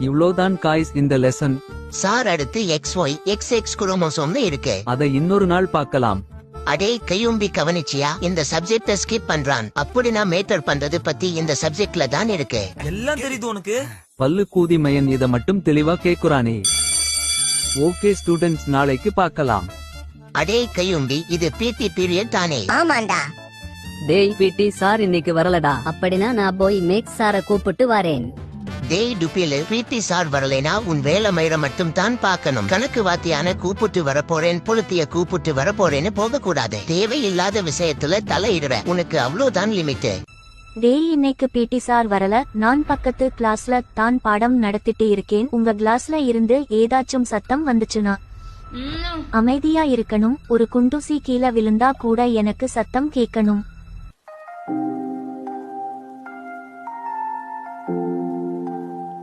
இவ்ளோதான் guys இந்த lesson. Sir அடுத்து XY XX குரோமோசோம்னு இருக்கு. அதை இன்னொரு நாள் பார்க்கலாம். அடே கையும்பி கவனிச்சியா? இந்த சப்ஜெக்ட ஸ்கிப் பண்றான். அப்படினா மேட்டர் பண்றது பத்தி இந்த சப்ஜெக்ட்ல தான் இருக்கு. எல்லாம் தெரியுது உனக்கு. பல்லு கூதி மையன் இத மட்டும் தெளிவா கேக்குறானே. ஓகே ஸ்டூடெண்ட்ஸ், நாளைக்கு பார்க்கலாம். அடே கையும்பி, இது PT பீரியட் தானே? ஆமாண்டா. டேய் பிடி சார் இன்னைக்கு வரலடா. அப்படின்னா நான் போய் மேக்ஸ் சார கூப்பிட்டு வரேன். டேய் டுபிலு, PT சார் வரலைனா உன் வேலை மயிர மட்டும் தான் பார்க்கணும். கணக்கு வாத்தியான கூப்பிட்டு வரப்போறேன், புளுத்திய கூப்பிட்டு வரப்போறேன்னு போக கூடாது. தேவையில்லாத விஷயத்துல தலையிடுற. உனக்கு அவ்வளவுதான் லிமிட். டேய் இன்னைக்கு PT சார் வரல. நான் பக்கத்து கிளாஸ்ல தான் பாடம் நடத்திட்டு இருக்கேன். உங்க கிளாஸ்ல இருந்து ஏதாச்சும் சத்தம் வந்துச்சுனா அமைதியா இருக்கணும். ஒரு குண்டூசி கீழே விழுந்தா கூட எனக்கு சத்தம் கேட்கணும்.